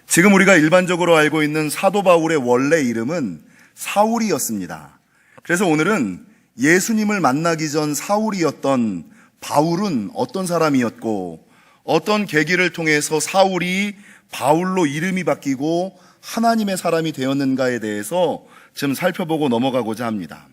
지금 우리가 일반적으로 알고 있는 사도 바울의 원래 이름은 사울이었습니다. 그래서 오늘은 예수님을 만나기 전 사울이었던 바울은 어떤 사람이었고 어떤 계기를 통해서 사울이 바울로 이름이 바뀌고 하나님의 사람이 되었는가에 대해서 좀 살펴보고 넘어가고자 합니다.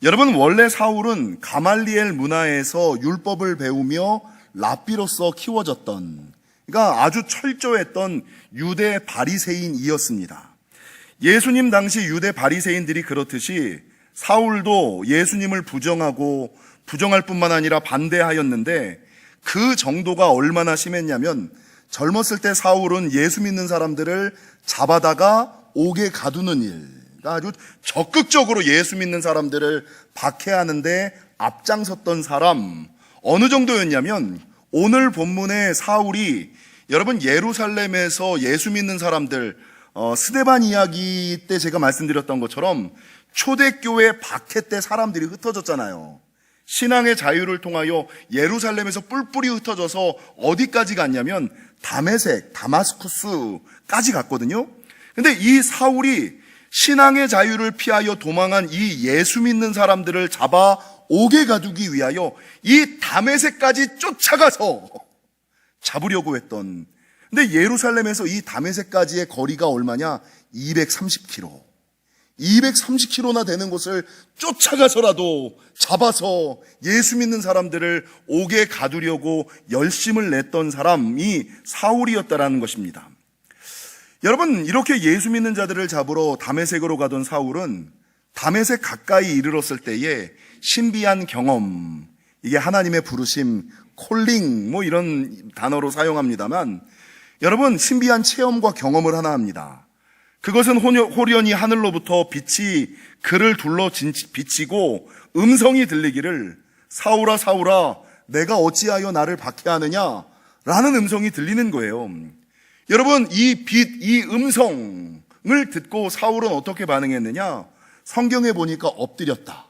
여러분, 원래 사울은 가말리엘 문화에서 율법을 배우며 랍비로서 키워졌던, 그러니까 아주 철저했던 유대 바리새인이었습니다. 예수님 당시 유대 바리새인들이 그렇듯이 사울도 예수님을 부정하고 부정할 뿐만 아니라 반대하였는데 그 정도가 얼마나 심했냐면 젊었을 때 사울은 예수 믿는 사람들을 잡아다가 옥에 가두는 일, 아주 적극적으로 예수 믿는 사람들을 박해하는데 앞장섰던 사람, 어느 정도였냐면 오늘 본문의 사울이 여러분 예루살렘에서 예수 믿는 사람들 스데반 이야기 때 제가 말씀드렸던 것처럼 초대교회 박해 때 사람들이 흩어졌잖아요. 신앙의 자유를 통하여 예루살렘에서 뿔뿔이 흩어져서 어디까지 갔냐면 다메섹, 다마스쿠스까지 갔거든요. 근데 이 사울이 신앙의 자유를 피하여 도망한 이 예수 믿는 사람들을 잡아 옥에 가두기 위하여 이 다메섹까지 쫓아가서 잡으려고 했던, 근데 예루살렘에서 이 다메섹까지의 거리가 얼마냐? 230km. 230km나 되는 곳을 쫓아가서라도 잡아서 예수 믿는 사람들을 옥에 가두려고 열심을 냈던 사람이 사울이었다라는 것입니다. 여러분, 이렇게 예수 믿는 자들을 잡으러 다메섹으로 가던 사울은 다메섹 가까이 이르렀을 때에 신비한 경험, 이게 하나님의 부르심, 콜링 뭐 이런 단어로 사용합니다만 여러분, 신비한 체험과 경험을 하나 합니다. 그것은 호련히 하늘로부터 빛이 그를 둘러 비치고 음성이 들리기를 사울아 사울아 내가 어찌하여 나를 박해하느냐 라는 음성이 들리는 거예요. 여러분, 이 빛, 이 음성을 듣고 사울은 어떻게 반응했느냐? 성경에 보니까 엎드렸다.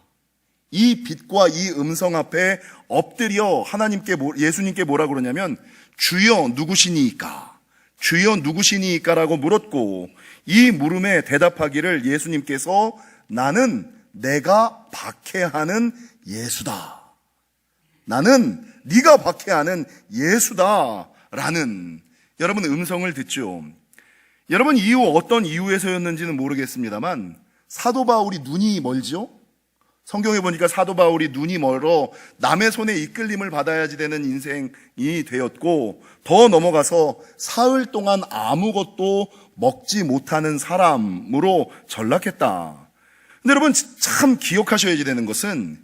이 빛과 이 음성 앞에 엎드려 하나님께, 예수님께 뭐라 그러냐면 주여 누구시니이까? 주여 누구시니이까라고 물었고 이 물음에 대답하기를 예수님께서 나는 내가 박해하는 예수다. 나는 네가 박해하는 예수다라는 여러분 음성을 듣죠. 여러분, 이후 어떤 이유에서였는지는 모르겠습니다만 사도 바울이 눈이 멀죠? 성경에 보니까 사도 바울이 눈이 멀어 남의 손에 이끌림을 받아야지 되는 인생이 되었고 더 넘어가서 사흘 동안 아무것도 먹지 못하는 사람으로 전락했다. 근데 여러분, 참 기억하셔야지 되는 것은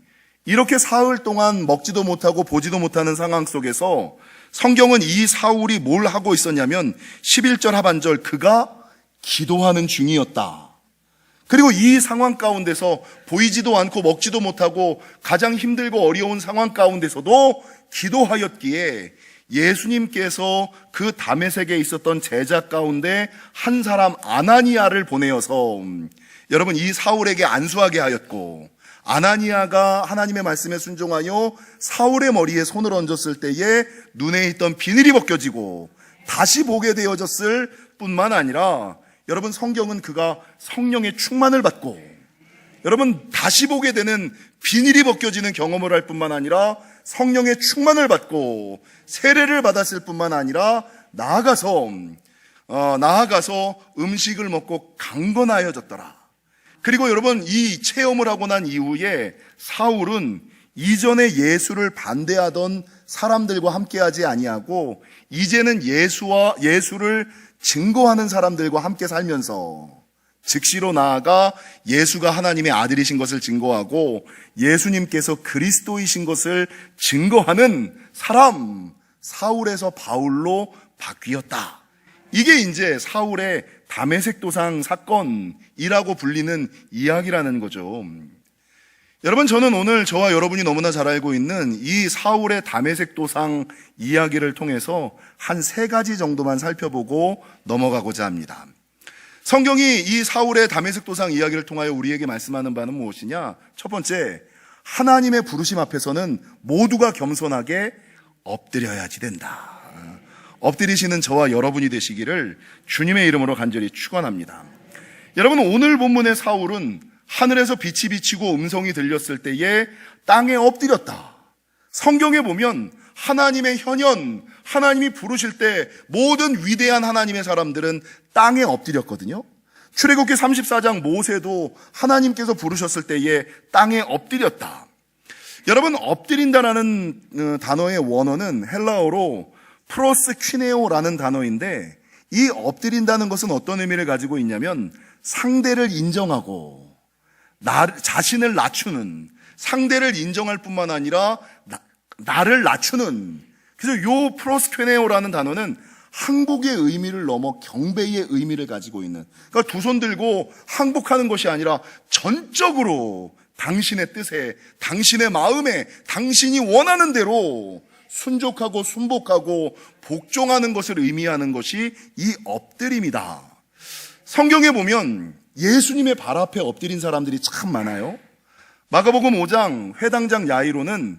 이렇게 사흘 동안 먹지도 못하고 보지도 못하는 상황 속에서 성경은 이 사울이 뭘 하고 있었냐면 11절 하반절 그가 기도하는 중이었다. 그리고 이 상황 가운데서 보이지도 않고 먹지도 못하고 가장 힘들고 어려운 상황 가운데서도 기도하였기에 예수님께서 그 다메섹에 있었던 제자 가운데 한 사람 아나니아를 보내어서 여러분 이 사울에게 안수하게 하였고 아나니아가 하나님의 말씀에 순종하여 사울의 머리에 손을 얹었을 때에 눈에 있던 비늘이 벗겨지고 다시 보게 되어졌을 뿐만 아니라 여러분 성경은 그가 성령의 충만을 받고 여러분 다시 보게 되는 비늘이 벗겨지는 경험을 할 뿐만 아니라 성령의 충만을 받고 세례를 받았을 뿐만 아니라 나아가서 음식을 먹고 강건하여졌더라. 그리고 여러분 이 체험을 하고 난 이후에 사울은 이전에 예수를 반대하던 사람들과 함께하지 아니하고 이제는 예수를 증거하는 사람들과 함께 살면서 즉시로 나아가 예수가 하나님의 아들이신 것을 증거하고 예수님께서 그리스도이신 것을 증거하는 사람, 사울에서 바울로 바뀌었다. 이게 이제 사울의 다메섹 도상 사건이라고 불리는 이야기라는 거죠. 여러분, 저는 오늘 저와 여러분이 너무나 잘 알고 있는 이 사울의 다메섹 도상 이야기를 통해서 한 3가지 정도만 살펴보고 넘어가고자 합니다. 성경이 이 사울의 다메섹 도상 이야기를 통하여 우리에게 말씀하는 바는 무엇이냐? 첫 번째, 하나님의 부르심 앞에서는 모두가 겸손하게 엎드려야지 된다. 엎드리시는 저와 여러분이 되시기를 주님의 이름으로 간절히 축원합니다. 여러분, 오늘 본문의 사울은 하늘에서 빛이 비치고 음성이 들렸을 때에 땅에 엎드렸다. 성경에 보면 하나님의 현현, 하나님이 부르실 때 모든 위대한 하나님의 사람들은 땅에 엎드렸거든요. 출애굽기 34장 모세도 하나님께서 부르셨을 때에 땅에 엎드렸다. 여러분, 엎드린다라는 단어의 원어는 헬라어로 프로스퀴네오라는 단어인데, 이 엎드린다는 것은 어떤 의미를 가지고 있냐면 상대를 인정하고 자신을 낮추는, 상대를 인정할 뿐만 아니라 나를 낮추는. 그래서 요 프로스퀴네오라는 단어는 항복의 의미를 넘어 경배의 의미를 가지고 있는, 그러니까 두 손 들고 항복하는 것이 아니라 전적으로 당신의 뜻에, 당신의 마음에, 당신이 원하는 대로 순종하고 순복하고 복종하는 것을 의미하는 것이 이 엎드림이다. 성경에 보면 예수님의 발 앞에 엎드린 사람들이 참 많아요. 마가복음 5장 회당장 야이로는,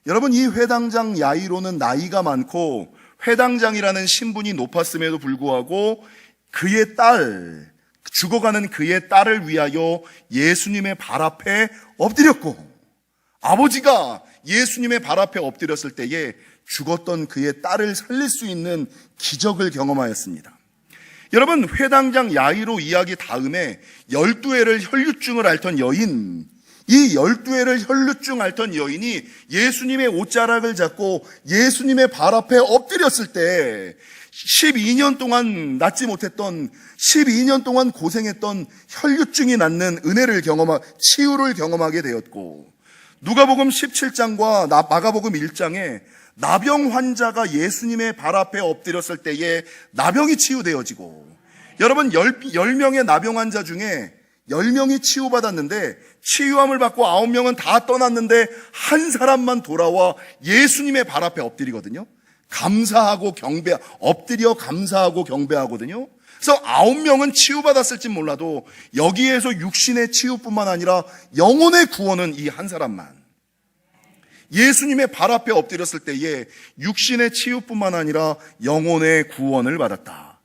여러분, 이 회당장 야이로는 나이가 많고 회당장이라는 신분이 높았음에도 불구하고 그의 딸, 죽어가는 그의 딸을 위하여 예수님의 발 앞에 엎드렸고, 아버지가 예수님의 발 앞에 엎드렸을 때에 죽었던 그의 딸을 살릴 수 있는 기적을 경험하였습니다. 여러분, 회당장 야이로 이야기 다음에 12해를 혈류증을 앓던 여인, 이 12해를 혈류증 앓던 여인이 예수님의 옷자락을 잡고 예수님의 발 앞에 엎드렸을 때 12년 동안 낫지 못했던, 12년 동안 고생했던 혈류증이 낫는 은혜를 치유를 경험하게 되었고, 누가복음 17장과 마가복음 1장에 나병 환자가 예수님의 발 앞에 엎드렸을 때에 나병이 치유되어지고, 여러분, 10명의 나병 환자 중에 10명이 치유받았는데 치유함을 받고 9명은 다 떠났는데 한 사람만 돌아와 예수님의 발 앞에 엎드리거든요. 감사하고 엎드려 감사하고 경배하거든요. 그래서 9명은 치유받았을지 몰라도 여기에서 육신의 치유뿐만 아니라 영혼의 구원은 이 한 사람만. 예수님의 발 앞에 엎드렸을 때에 육신의 치유뿐만 아니라 영혼의 구원을 받았다.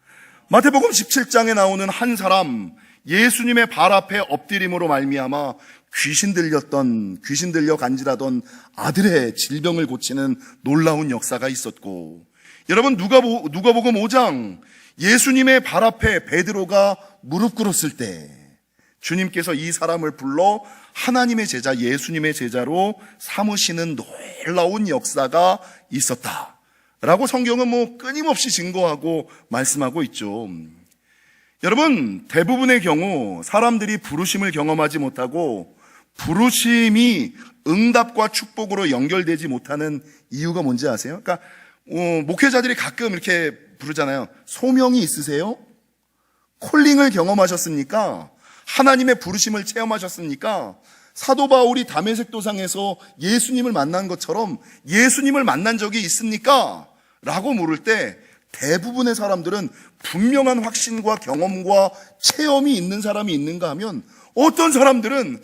마태복음 17장에 나오는 한 사람, 예수님의 발 앞에 엎드림으로 말미암아 귀신 들려 간질하던 아들의 질병을 고치는 놀라운 역사가 있었고, 여러분, 누가복음 5장 예수님의 발 앞에 베드로가 무릎 꿇었을 때 주님께서 이 사람을 불러 하나님의 제자, 예수님의 제자로 삼으시는 놀라운 역사가 있었다라고 성경은 끊임없이 증거하고 말씀하고 있죠. 여러분, 대부분의 경우 사람들이 부르심을 경험하지 못하고 부르심이 응답과 축복으로 연결되지 못하는 이유가 뭔지 아세요? 그러니까 목회자들이 가끔 이렇게 부르잖아요. 소명이 있으세요? 콜링을 경험하셨습니까? 하나님의 부르심을 체험하셨습니까? 사도 바울이 다메섹 도상에서 예수님을 만난 것처럼 예수님을 만난 적이 있습니까? 라고 물을 때 대부분의 사람들은 분명한 확신과 경험과 체험이 있는 사람이 있는가 하면, 어떤 사람들은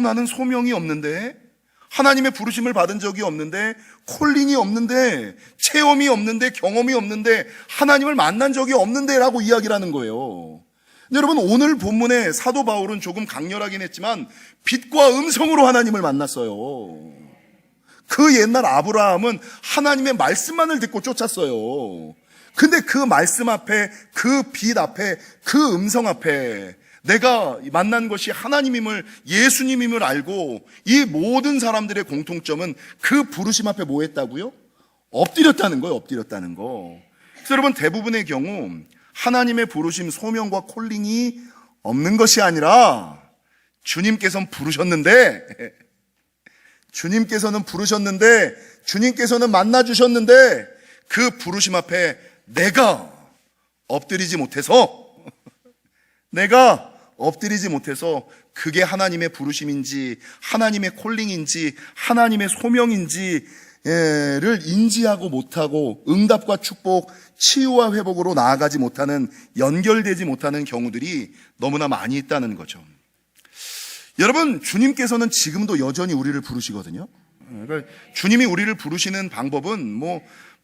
나는 소명이 없는데, 하나님의 부르심을 받은 적이 없는데, 콜링이 없는데, 체험이 없는데, 경험이 없는데, 하나님을 만난 적이 없는데 라고 이야기를 하는 거예요. 여러분, 오늘 본문의 사도 바울은 조금 강렬하긴 했지만 빛과 음성으로 하나님을 만났어요. 그 옛날 아브라함은 하나님의 말씀만을 듣고 쫓았어요. 근데 그 말씀 앞에, 그 빛 앞에, 그 음성 앞에 내가 만난 것이 하나님임을, 예수님임을 알고, 이 모든 사람들의 공통점은 그 부르심 앞에 뭐 했다고요? 엎드렸다는 거예요. 엎드렸다는 거. 그래서 여러분, 대부분의 경우 하나님의 부르심, 소명과 콜링이 없는 것이 아니라 주님께서는 부르셨는데 주님께서는 만나주셨는데 그 부르심 앞에 내가 엎드리지 못해서 그게 하나님의 부르심인지, 하나님의 콜링인지, 하나님의 소명인지를 인지하고 못하고 응답과 축복, 치유와 회복으로 나아가지 못하는, 연결되지 못하는 경우들이 너무나 많이 있다는 거죠. 여러분, 주님께서는 지금도 여전히 우리를 부르시거든요. 그러니까 주님이 우리를 부르시는 방법은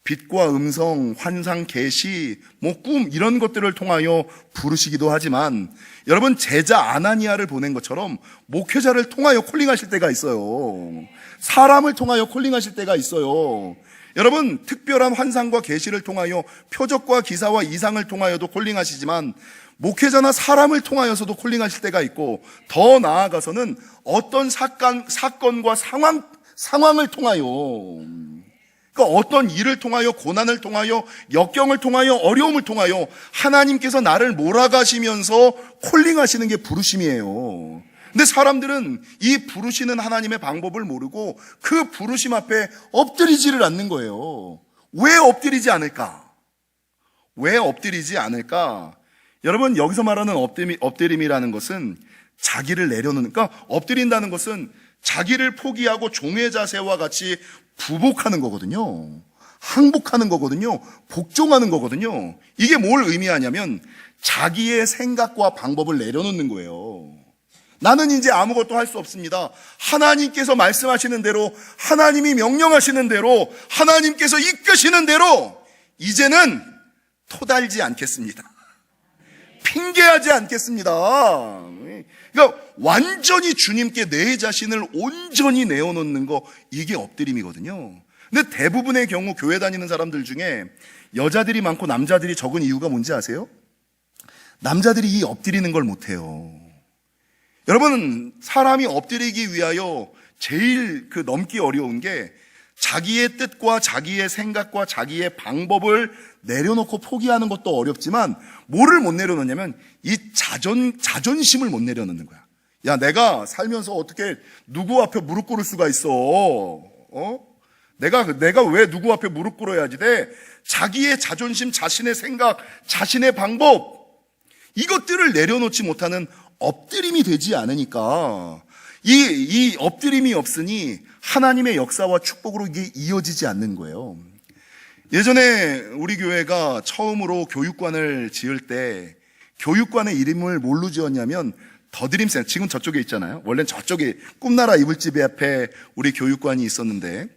빛과 음성, 환상, 계시, 꿈 이런 것들을 통하여 부르시기도 하지만 여러분 제자 아나니아를 보낸 것처럼 목회자를 통하여 콜링하실 때가 있어요. 사람을 통하여 콜링하실 때가 있어요. 여러분 특별한 환상과 계시를 통하여 표적과 기사와 이상을 통하여도 콜링하시지만 목회자나 사람을 통하여서도 콜링하실 때가 있고 더 나아가서는 어떤 사건과 상황을 통하여 그러니까 어떤 일을 통하여 고난을 통하여 역경을 통하여 어려움을 통하여 하나님께서 나를 몰아가시면서 콜링하시는 게 부르심이에요. 근데 사람들은 이 부르시는 하나님의 방법을 모르고 그 부르심 앞에 엎드리지를 않는 거예요. 왜 엎드리지 않을까? 왜 엎드리지 않을까? 여러분 여기서 말하는 엎드림이라는 것은 자기를 내려놓는, 그러니까 엎드린다는 것은 자기를 포기하고 종의 자세와 같이 부복하는 거거든요. 항복하는 거거든요. 복종하는 거거든요. 이게 뭘 의미하냐면 자기의 생각과 방법을 내려놓는 거예요. 나는 이제 아무것도 할 수 없습니다. 하나님께서 말씀하시는 대로, 하나님이 명령하시는 대로, 하나님께서 이끄시는 대로 이제는 토달지 않겠습니다. 핑계하지 않겠습니다. 그러니까 완전히 주님께 내 자신을 온전히 내어놓는 거, 이게 엎드림이거든요. 근데 대부분의 경우 교회 다니는 사람들 중에 여자들이 많고 남자들이 적은 이유가 뭔지 아세요? 남자들이 이 엎드리는 걸 못해요. 여러분 사람이 엎드리기 위하여 제일 넘기 어려운 게 자기의 뜻과 자기의 생각과 자기의 방법을 내려놓고 포기하는 것도 어렵지만 뭐를 못 내려놓냐면 이 자존심을 못 내려놓는 거야. 야, 내가 살면서 어떻게 누구 앞에 무릎 꿇을 수가 있어? 내가 왜 누구 앞에 무릎 꿇어야지 돼? 자기의 자존심, 자신의 생각, 자신의 방법, 이것들을 내려놓지 못하는 엎드림이 되지 않으니까 이 엎드림이 없으니 하나님의 역사와 축복으로 이게 이어지지 않는 거예요. 예전에 우리 교회가 처음으로 교육관을 지을 때 교육관의 이름을 뭘로 지었냐면 더드림센터, 지금 저쪽에 있잖아요. 원래는 저쪽에 꿈나라 이불집 앞에 우리 교육관이 있었는데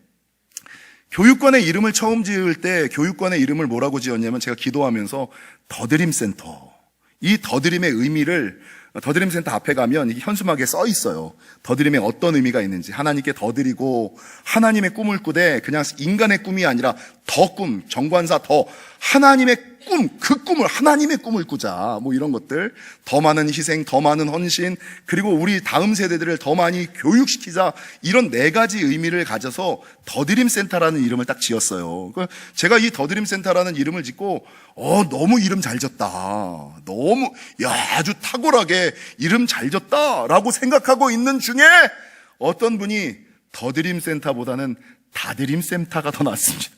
교육관의 이름을 처음 지을 때 교육관의 이름을 뭐라고 지었냐면 제가 기도하면서 더드림센터, 이 더드림의 의미를 더드림센터 앞에 가면 이게 현수막에 써 있어요. 더드림에 어떤 의미가 있는지. 하나님께 더드리고 하나님의 꿈을 꾸되 그냥 인간의 꿈이 아니라 더 꿈, 정관사 더 하나님의 꿈, 그 꿈을, 하나님의 꿈을 꾸자. 이런 것들. 더 많은 희생, 더 많은 헌신, 그리고 우리 다음 세대들을 더 많이 교육시키자. 이런 4가지 의미를 가져서 더드림센터라는 이름을 딱 지었어요. 제가 이 더드림센터라는 이름을 짓고 너무 이름 잘 졌다. 너무 아주 탁월하게 이름 잘 졌다라고 생각하고 있는 중에 어떤 분이 더드림센터보다는 다드림센터가 더 낫습니다.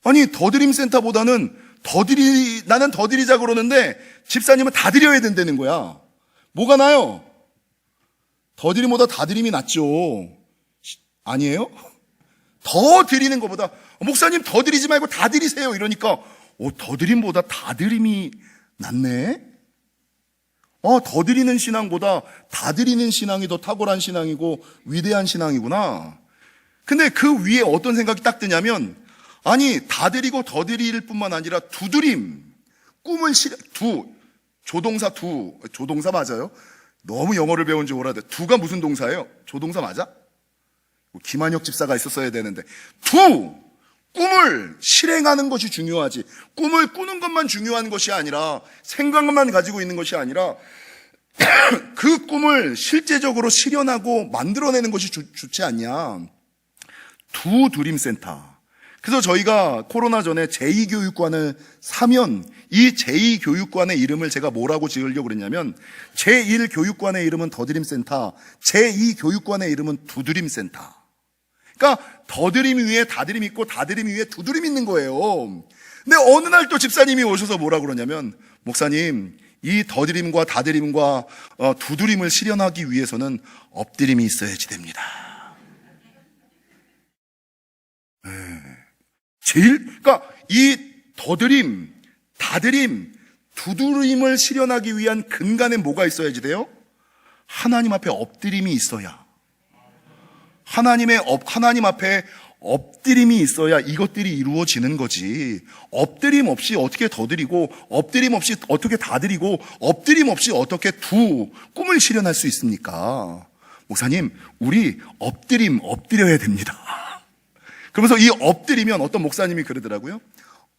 아니 더드림센터보다는 나는 더드리자 그러는데 집사님은 다드려야 된다는 거야. 뭐가 나요? 더드림보다 다드림이 낫죠. 아니에요? 더 드리는 것보다 목사님 더 드리지 말고 다 드리세요 이러니까 더드림보다 다드림이 낫네. 더 드리는 신앙보다 다 드리는 신앙이 더 탁월한 신앙이고 위대한 신앙이구나. 근데 그 위에 어떤 생각이 딱 드냐면 아니 다 드리고 더 드릴 뿐만 아니라 두드림, 꿈을 조동사 조동사 맞아요? 너무 영어를 배운지 몰라도 두가 무슨 동사예요? 조동사 맞아? 김한혁 집사가 있었어야 되는데 꿈을 실행하는 것이 중요하지. 꿈을 꾸는 것만 중요한 것이 아니라 생각만 가지고 있는 것이 아니라 그 꿈을 실제적으로 실현하고 만들어내는 것이 좋지 않냐. 두드림센터. 그래서 저희가 코로나 전에 제2교육관을 사면 이 제2교육관의 이름을 제가 뭐라고 지으려고 그랬냐면 제1교육관의 이름은 더드림센터, 제2교육관의 이름은 두드림센터. 그러니까 더드림 위에 다드림 있고 다드림 위에 두드림 있는 거예요. 근데 어느 날 또 집사님이 오셔서 뭐라 그러냐면 목사님 이 더드림과 다드림과 두드림을 실현하기 위해서는 엎드림이 있어야지 됩니다. 그러니까 이 더드림, 다드림, 두드림을 실현하기 위한 근간에 뭐가 있어야지 돼요? 하나님 앞에 엎드림이 있어야. 하나님 앞에 엎드림이 있어야 이것들이 이루어지는 거지. 엎드림 없이 어떻게 더 드리고, 엎드림 없이 어떻게 다 드리고, 엎드림 없이 어떻게 두 꿈을 실현할 수 있습니까? 목사님, 우리 엎드려야 됩니다. 그러면서 이 엎드리면, 어떤 목사님이 그러더라고요.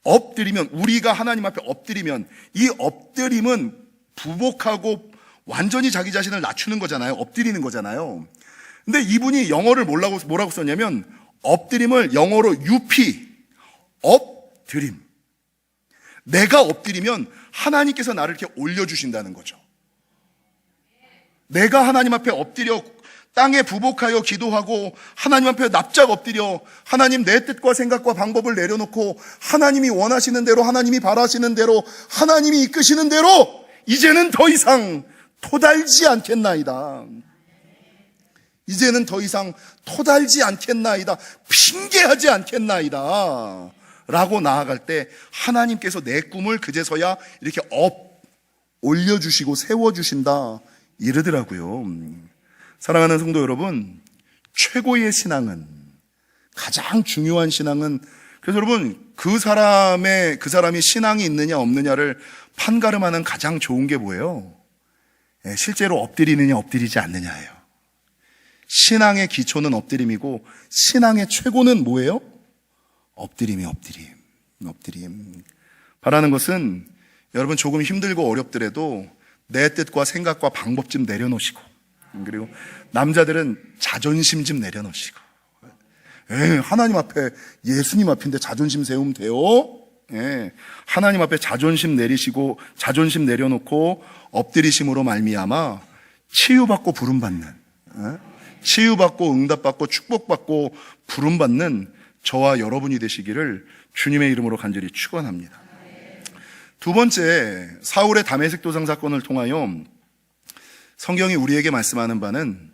엎드리면, 우리가 하나님 앞에 엎드리면, 이 엎드림은 부복하고 완전히 자기 자신을 낮추는 거잖아요. 엎드리는 거잖아요. 근데 이분이 영어를 뭐라고 썼냐면, 엎드림을 영어로 UP, 엎드림. 내가 엎드리면 하나님께서 나를 이렇게 올려주신다는 거죠. 내가 하나님 앞에 엎드려 땅에 부복하여 기도하고 하나님 앞에 납작 엎드려 하나님 내 뜻과 생각과 방법을 내려놓고 하나님이 원하시는 대로, 하나님이 바라시는 대로, 하나님이 이끄시는 대로 이제는 더 이상 토달지 않겠나이다. 이제는 더 이상 토달지 않겠나이다. 핑계하지 않겠나이다. 라고 나아갈 때 하나님께서 내 꿈을 그제서야 이렇게 올려주시고 세워주신다 이러더라고요. 사랑하는 성도 여러분, 최고의 신앙은, 가장 중요한 신앙은, 그래서 여러분 그 사람이 신앙이 있느냐 없느냐를 판가름하는 가장 좋은 게 뭐예요? 실제로 엎드리느냐 엎드리지 않느냐예요. 신앙의 기초는 엎드림이고 신앙의 최고는 뭐예요? 엎드림. 바라는 것은 여러분 조금 힘들고 어렵더라도 내 뜻과 생각과 방법 좀 내려놓으시고, 그리고 남자들은 자존심 좀 내려놓으시고, 하나님 앞에, 예수님 앞인데 자존심 세우면 돼요? 하나님 앞에 자존심 내리시고 자존심 내려놓고 엎드리심으로 말미암아 치유받고 부름받는, 치유받고 응답받고 축복받고 부름받는 저와 여러분이 되시기를 주님의 이름으로 간절히 축원합니다. 두 번째, 사울의 다메섹 도상 사건을 통하여 성경이 우리에게 말씀하는 바는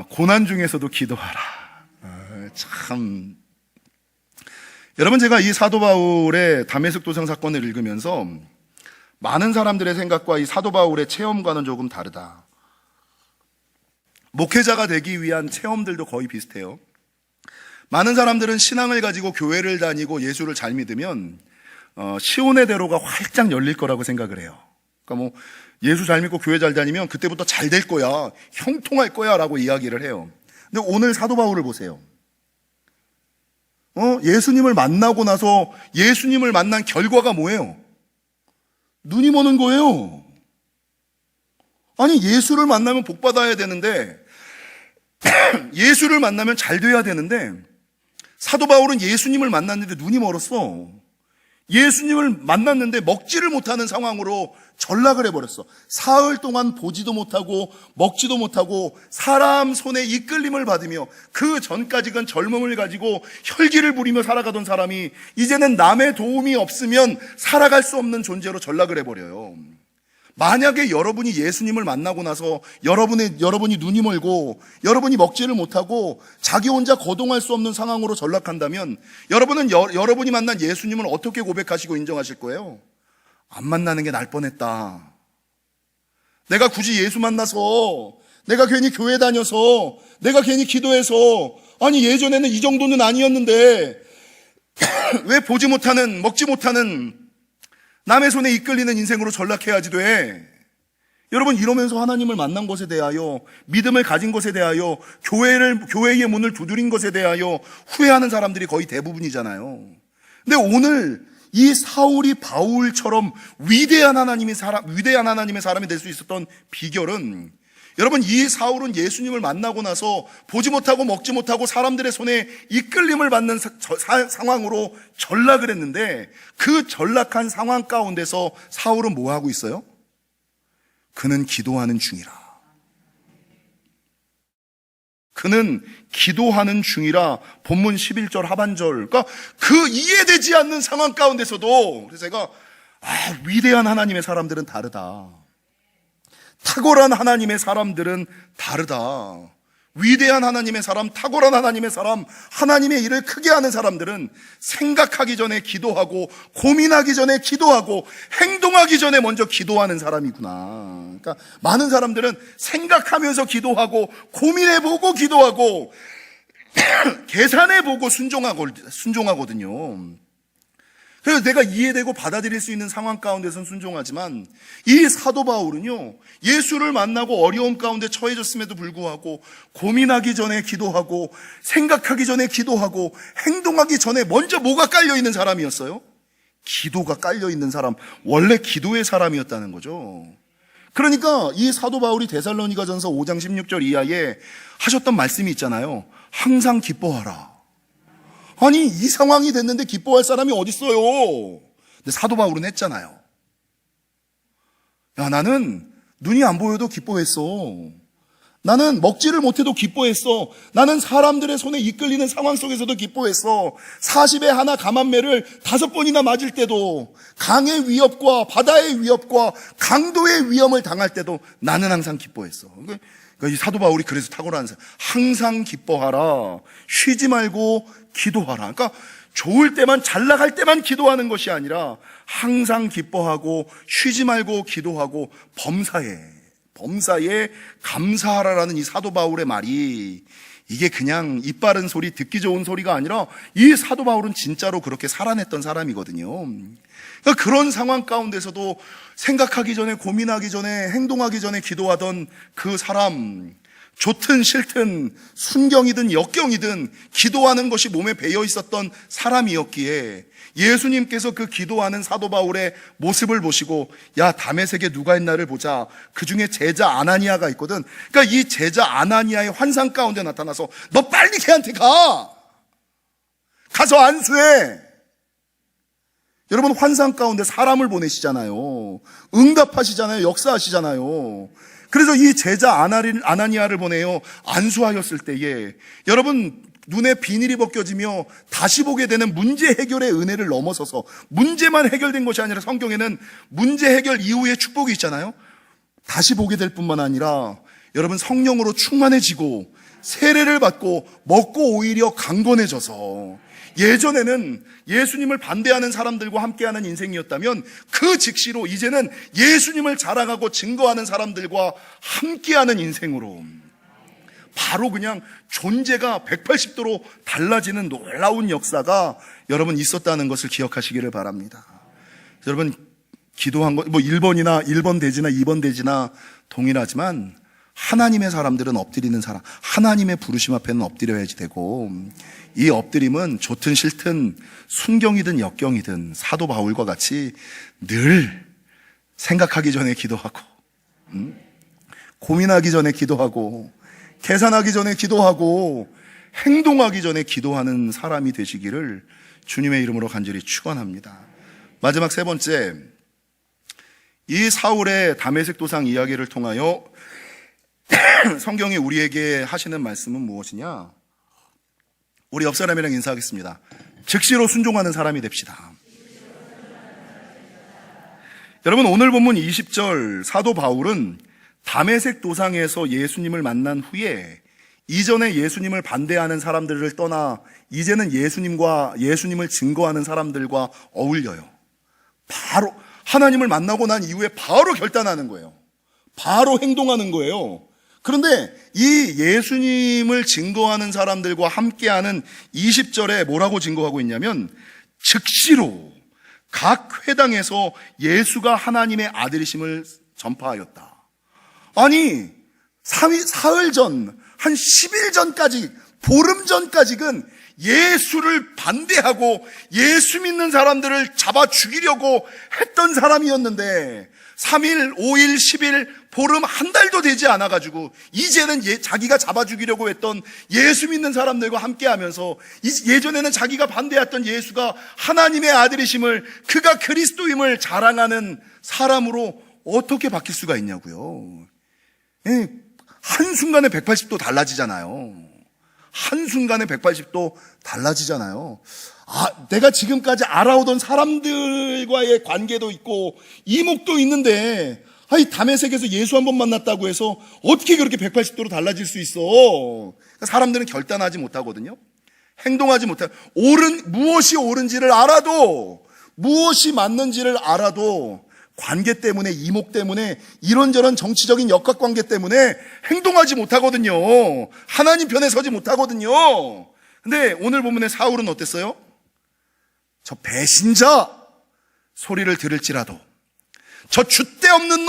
고난 중에서도 기도하라. 참, 여러분, 제가 이 사도 바울의 다메섹 도상 사건을 읽으면서 많은 사람들의 생각과 이 사도 바울의 체험과는 조금 다르다. 목회자가 되기 위한 체험들도 거의 비슷해요. 많은 사람들은 신앙을 가지고 교회를 다니고 예수를 잘 믿으면 시온의 대로가 활짝 열릴 거라고 생각을 해요. 그러니까 뭐 예수 잘 믿고 교회 잘 다니면 그때부터 잘 될 거야, 형통할 거야 라고 이야기를 해요. 근데 오늘 사도 바울을 보세요. 예수님을 만나고 나서 예수님을 만난 결과가 뭐예요? 눈이 머는 거예요. 아니, 예수를 만나면 복 받아야 되는데, 예수를 만나면 잘 돼야 되는데, 사도 바울은 예수님을 만났는데 눈이 멀었어. 예수님을 만났는데 먹지를 못하는 상황으로 전락을 해버렸어. 사흘 동안 보지도 못하고 먹지도 못하고 사람 손에 이끌림을 받으며 그 전까지는 젊음을 가지고 혈기를 부리며 살아가던 사람이 이제는 남의 도움이 없으면 살아갈 수 없는 존재로 전락을 해버려요. 만약에 여러분이 예수님을 만나고 나서 여러분이 눈이 멀고 여러분이 먹지를 못하고 자기 혼자 거동할 수 없는 상황으로 전락한다면 여러분은 여러분이 만난 예수님을 어떻게 고백하시고 인정하실 거예요? 안 만나는 게 날 뻔했다. 내가 굳이 예수 만나서, 내가 괜히 교회 다녀서, 내가 괜히 기도해서, 아니 예전에는 이 정도는 아니었는데 왜 보지 못하는, 먹지 못하는 남의 손에 이끌리는 인생으로 전락해야지 돼. 여러분, 이러면서 하나님을 만난 것에 대하여, 믿음을 가진 것에 대하여, 교회의 문을 두드린 것에 대하여 후회하는 사람들이 거의 대부분이잖아요. 근데 오늘 이 사울이 바울처럼 위대한 하나님의 사람이 될 수 있었던 비결은, 여러분, 이 사울은 예수님을 만나고 나서 보지 못하고 먹지 못하고 사람들의 손에 이끌림을 받는 상황으로 전락을 했는데, 그 전락한 상황 가운데서 사울은 뭐 하고 있어요? 그는 기도하는 중이라. 그는 기도하는 중이라. 본문 11절 하반절. 그러니까 그 이해되지 않는 상황 가운데서도, 그래서 제가 위대한 하나님의 사람들은 다르다. 탁월한 하나님의 사람들은 다르다. 위대한 하나님의 사람, 탁월한 하나님의 사람, 하나님의 일을 크게 하는 사람들은 생각하기 전에 기도하고, 고민하기 전에 기도하고, 행동하기 전에 먼저 기도하는 사람이구나. 그러니까 많은 사람들은 생각하면서 기도하고, 고민해보고 기도하고, 계산해보고 순종하거든요. 그래서 내가 이해되고 받아들일 수 있는 상황 가운데선 순종하지만 이 사도 바울은요, 예수를 만나고 어려움 가운데 처해졌음에도 불구하고 고민하기 전에 기도하고 생각하기 전에 기도하고 행동하기 전에 먼저 뭐가 깔려있는 사람이었어요? 기도가 깔려있는 사람, 원래 기도의 사람이었다는 거죠. 그러니까 이 사도 바울이 데살로니가전서 5장 16절 이하에 하셨던 말씀이 있잖아요. 항상 기뻐하라. 아니, 이 상황이 됐는데 기뻐할 사람이 어딨어요? 근데 사도 바울은 했잖아요. 야, 나는 눈이 안 보여도 기뻐했어. 나는 먹지를 못해도 기뻐했어. 나는 사람들의 손에 이끌리는 상황 속에서도 기뻐했어. 40에 하나 감한매를 5번이나 맞을 때도, 강의 위협과 바다의 위협과 강도의 위험을 당할 때도 나는 항상 기뻐했어. 그러니까 이 사도 바울이 그래서 탁월한 사람. 항상 기뻐하라. 쉬지 말고 기도하라. 그러니까 좋을 때만, 잘 나갈 때만 기도하는 것이 아니라 항상 기뻐하고 쉬지 말고 기도하고 범사에 감사하라라는 이 사도 바울의 말이, 이게 그냥 입 바른 소리, 듣기 좋은 소리가 아니라 이 사도 바울은 진짜로 그렇게 살아냈던 사람이거든요. 그러니까 그런 상황 가운데서도 생각하기 전에, 고민하기 전에, 행동하기 전에 기도하던 그 사람, 좋든 싫든 순경이든 역경이든 기도하는 것이 몸에 배어 있었던 사람이었기에 예수님께서 그 기도하는 사도 바울의 모습을 보시고, 야, 다메섹에 누가 있나를 보자. 그 중에 제자 아나니아가 있거든. 그러니까 이 제자 아나니아의 환상 가운데 나타나서 너 빨리 걔한테 가서 안수해. 여러분, 환상 가운데 사람을 보내시잖아요. 응답하시잖아요. 역사하시잖아요. 그래서 이 제자 아나니아를 보내요. 안수하였을 때에 여러분, 눈에 비닐이 벗겨지며 다시 보게 되는 문제 해결의 은혜를 넘어서서, 문제만 해결된 것이 아니라 성경에는 문제 해결 이후에 축복이 있잖아요. 다시 보게 될 뿐만 아니라 여러분, 성령으로 충만해지고 세례를 받고 먹고 오히려 강건해져서, 예전에는 예수님을 반대하는 사람들과 함께하는 인생이었다면 그 즉시로 이제는 예수님을 자랑하고 증거하는 사람들과 함께하는 인생으로, 바로 그냥 존재가 180도로 달라지는 놀라운 역사가 여러분 있었다는 것을 기억하시기를 바랍니다. 여러분, 기도한 거, 1번 대지나 2번 대지나 동일하지만 하나님의 사람들은 엎드리는 사람, 하나님의 부르심 앞에는 엎드려야지 되고, 이 엎드림은 좋든 싫든 순경이든 역경이든 사도 바울과 같이 늘 생각하기 전에 기도하고, 고민하기 전에 기도하고, 계산하기 전에 기도하고, 행동하기 전에 기도하는 사람이 되시기를 주님의 이름으로 간절히 축원합니다. 마지막 세 번째, 이 사울의 다메섹 도상 이야기를 통하여 성경이 우리에게 하시는 말씀은 무엇이냐? 우리 옆 사람이랑 인사하겠습니다. 즉시로 순종하는 사람이 됩시다. 여러분, 오늘 본문 20절, 사도 바울은 다메섹 도상에서 예수님을 만난 후에 이전에 예수님을 반대하는 사람들을 떠나 이제는 예수님을 증거하는 사람들과 어울려요. 바로 하나님을 만나고 난 이후에 바로 결단하는 거예요. 바로 행동하는 거예요. 그런데 이 예수님을 증거하는 사람들과 함께하는 20절에 뭐라고 증거하고 있냐면, 즉시로 각 회당에서 예수가 하나님의 아들이심을 전파하였다. 아니, 사흘 전, 한 10일 전까지, 보름 전까지는 예수를 반대하고 예수 믿는 사람들을 잡아 죽이려고 했던 사람이었는데 3일, 5일, 10일, 보름 한 달도 되지 않아가지고 이제는 자기가 잡아 죽이려고 했던 예수 믿는 사람들과 함께하면서, 예전에는 자기가 반대했던 예수가 하나님의 아들이심을, 그가 그리스도임을 자랑하는 사람으로 어떻게 바뀔 수가 있냐고요. 한순간에 180도 달라지잖아요. 한순간에 180도 달라지잖아요. 내가 지금까지 알아오던 사람들과의 관계도 있고 이목도 있는데, 다메섹에서 예수 한 번 만났다고 해서 어떻게 그렇게 180도로 달라질 수 있어? 사람들은 결단하지 못하거든요. 행동하지 못해. 무엇이 옳은지를 알아도, 무엇이 맞는지를 알아도 관계 때문에, 이목 때문에, 이런저런 정치적인 역학관계 때문에 행동하지 못하거든요. 하나님 편에 서지 못하거든요. 근데 오늘 본문의 사울은 어땠어요? 저 배신자 소리를 들을지라도, 저 줏대 없는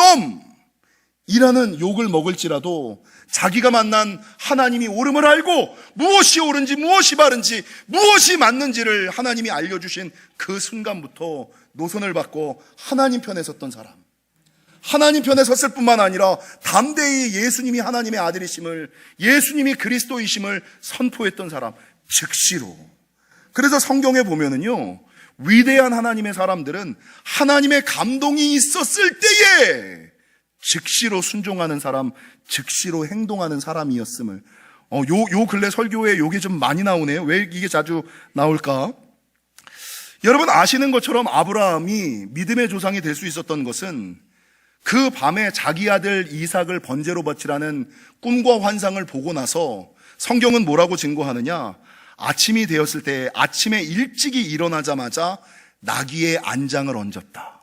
놈이라는 욕을 먹을지라도 자기가 만난 하나님이 옳음을 알고 무엇이 옳은지 무엇이 바른지 무엇이 맞는지를 하나님이 알려주신 그 순간부터 노선을 받고 하나님 편에 섰던 사람, 하나님 편에 섰을 뿐만 아니라 담대히 예수님이 하나님의 아들이심을, 예수님이 그리스도이심을 선포했던 사람, 즉시로. 그래서 성경에 보면은요, 위대한 하나님의 사람들은 하나님의 감동이 있었을 때에 즉시로 순종하는 사람, 즉시로 행동하는 사람이었음을. 요 근래 설교에 요게 좀 많이 나오네요. 왜 이게 자주 나올까? 여러분 아시는 것처럼 아브라함이 믿음의 조상이 될 수 있었던 것은 그 밤에 자기 아들 이삭을 번제로 바치라는 꿈과 환상을 보고 나서 성경은 뭐라고 증거하느냐? 아침이 되었을 때 아침에 일찍이 일어나자마자 나귀의 안장을 얹었다.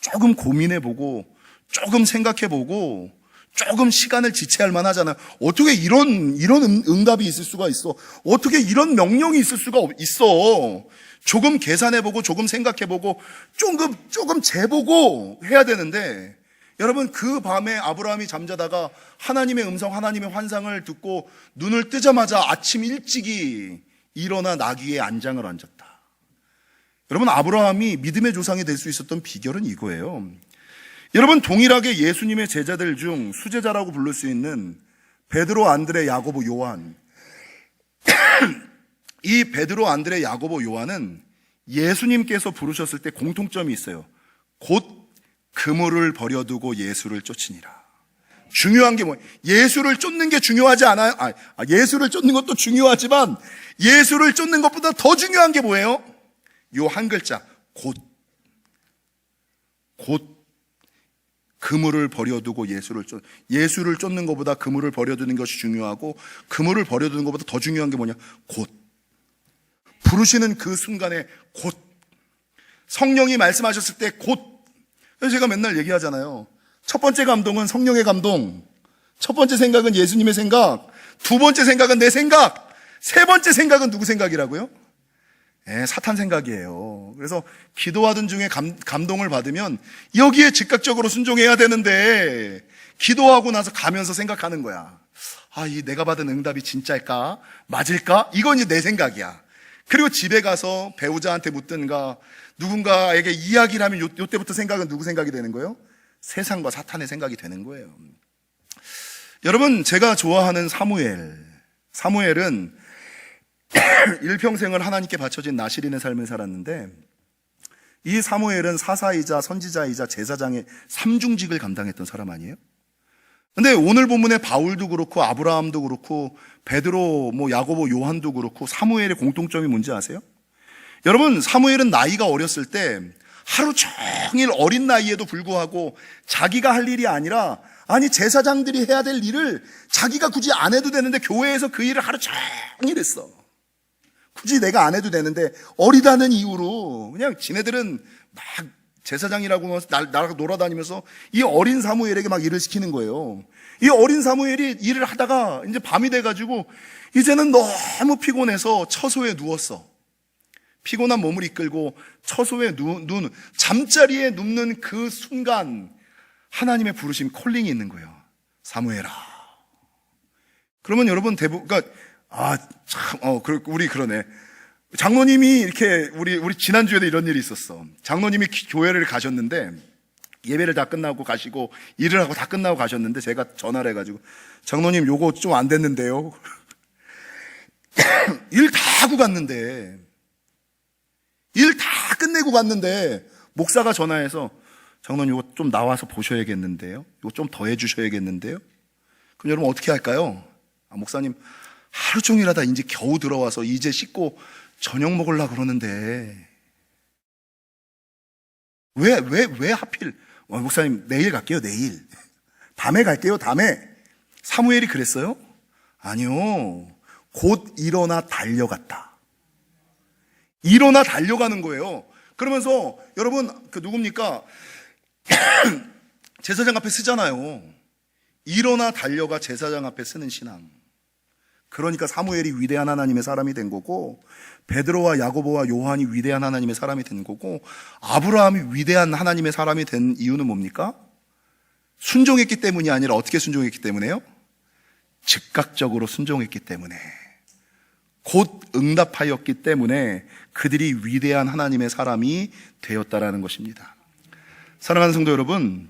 조금 고민해보고 조금 생각해보고 조금 시간을 지체할 만하잖아요. 어떻게 이런 응답이 있을 수가 있어? 어떻게 이런 명령이 있을 수가 있어? 조금 계산해보고 조금 생각해보고 조금 재보고 해야 되는데, 여러분 그 밤에 아브라함이 잠자다가 하나님의 음성, 하나님의 환상을 듣고 눈을 뜨자마자 아침 일찍이 일어나 나귀의 안장을 얹었다. 여러분 아브라함이 믿음의 조상이 될 수 있었던 비결은 이거예요. 여러분 동일하게 예수님의 제자들 중 수제자라고 부를 수 있는 베드로, 안드레, 야고보, 요한, 이 베드로, 안드레, 야고보, 요한은 예수님께서 부르셨을 때 공통점이 있어요. 곧 그물을 버려두고 예수를 쫓으니라. 중요한 게 뭐예요? 예수를 쫓는 게 중요하지 않아요? 예수를 쫓는 것도 중요하지만 예수를 쫓는 것보다 더 중요한 게 뭐예요? 요 한 글자, 곧 그물을 버려두고 예수를 쫓는 것보다 그물을 버려두는 것이 중요하고, 그물을 버려두는 것보다 더 중요한 게 뭐냐? 곧. 부르시는 그 순간에 곧. 성령이 말씀하셨을 때 곧. 제가 맨날 얘기하잖아요. 첫 번째 감동은 성령의 감동, 첫 번째 생각은 예수님의 생각, 두 번째 생각은 내 생각, 세 번째 생각은 누구 생각이라고요? 사탄 생각이에요. 그래서 기도하던 중에 감동을 받으면 여기에 즉각적으로 순종해야 되는데, 기도하고 나서 가면서 생각하는 거야. 이 내가 받은 응답이 진짜일까? 맞을까? 이건 이제 내 생각이야. 그리고 집에 가서 배우자한테 묻든가 누군가에게 이야기를 하면 요때부터 생각은 누구 생각이 되는 거예요? 세상과 사탄의 생각이 되는 거예요. 여러분 제가 좋아하는 사무엘은 일평생을 하나님께 바쳐진 나실인의 삶을 살았는데, 이 사무엘은 사사이자 선지자이자 제사장의 삼중직을 감당했던 사람 아니에요? 근데 오늘 본문의 바울도 그렇고 아브라함도 그렇고 베드로, 야고보, 요한도 그렇고 사무엘의 공통점이 뭔지 아세요? 여러분 사무엘은 나이가 어렸을 때 하루 종일 어린 나이에도 불구하고 자기가 할 일이 아니라, 제사장들이 해야 될 일을 자기가 굳이 안 해도 되는데 교회에서 그 일을 하루 종일 했어. 굳이 내가 안 해도 되는데 어리다는 이유로 그냥 지네들은 막 제사장이라고 나라가 놀아다니면서 이 어린 사무엘에게 막 일을 시키는 거예요. 이 어린 사무엘이 일을 하다가 이제 밤이 돼가지고 이제는 너무 피곤해서 처소에 누웠어. 피곤한 몸을 이끌고 처소에 잠자리에 눕는 그 순간 하나님의 부르심, 콜링이 있는 거예요. 사무엘아. 그러면 여러분 우리 그러네. 장로님이 이렇게 우리 지난주에도 이런 일이 있었어. 장로님이 교회를 가셨는데 예배를 다 끝나고 가시고 일을 하고 다 끝나고 가셨는데 제가 전화를 해가지고, 장로님 요거 좀 안 됐는데요. 일 다 하고 갔는데, 일 다 끝내고 갔는데 목사가 전화해서, 장로님 이거 좀 나와서 보셔야겠는데요, 이거 좀 더 해주셔야겠는데요. 그럼 여러분 어떻게 할까요? 목사님 하루 종일 하다 이제 겨우 들어와서 이제 씻고 저녁 먹으려고 그러는데 왜 하필? 목사님 내일 갈게요. 내일 밤에 갈게요. 밤에. 사무엘이 그랬어요? 아니요, 곧 일어나 달려갔다. 일어나 달려가는 거예요. 그러면서 여러분 그 누굽니까? 제사장 앞에 쓰잖아요. 일어나 달려가 제사장 앞에 쓰는 신앙. 그러니까 사무엘이 위대한 하나님의 사람이 된 거고, 베드로와 야고보와 요한이 위대한 하나님의 사람이 된 거고, 아브라함이 위대한 하나님의 사람이 된 이유는 뭡니까? 순종했기 때문이 아니라 어떻게 순종했기 때문에요? 즉각적으로 순종했기 때문에, 곧 응답하였기 때문에 그들이 위대한 하나님의 사람이 되었다라는 것입니다. 사랑하는 성도 여러분,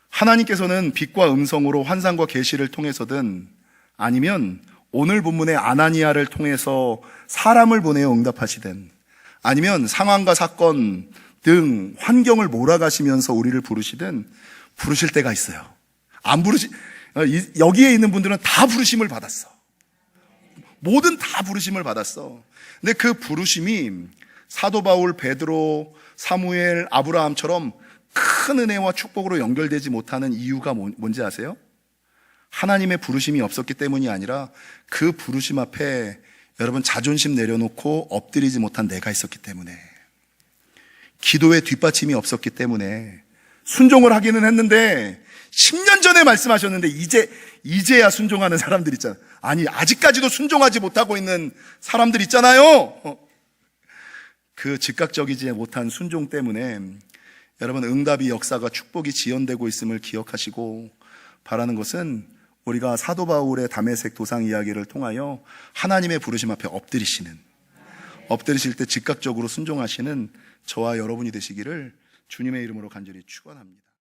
하나님께서는 빛과 음성으로 환상과 계시를 통해서든 아니면 오늘 본문의 아나니아를 통해서 사람을 보내어 응답하시든 아니면 상황과 사건 등 환경을 몰아가시면서 우리를 부르시든 부르실 때가 있어요. 안 부르시, 여기에 있는 분들은 다 부르심을 받았어. 모든 다 부르심을 받았어. 근데 그 부르심이 사도 바울, 베드로, 사무엘, 아브라함처럼 큰 은혜와 축복으로 연결되지 못하는 이유가 뭔지 아세요? 하나님의 부르심이 없었기 때문이 아니라 그 부르심 앞에 여러분 자존심 내려놓고 엎드리지 못한 내가 있었기 때문에, 기도의 뒷받침이 없었기 때문에, 순종을 하기는 했는데 10년 전에 말씀하셨는데 이제야 순종하는 사람들 있잖아. 아니 아직까지도 순종하지 못하고 있는 사람들 있잖아요. 그 즉각적이지 못한 순종 때문에 여러분 응답이, 역사가, 축복이 지연되고 있음을 기억하시고, 바라는 것은 우리가 사도 바울의 다메섹 도상 이야기를 통하여 하나님의 부르심 앞에 엎드리실 때 즉각적으로 순종하시는 저와 여러분이 되시기를 주님의 이름으로 간절히 축원합니다.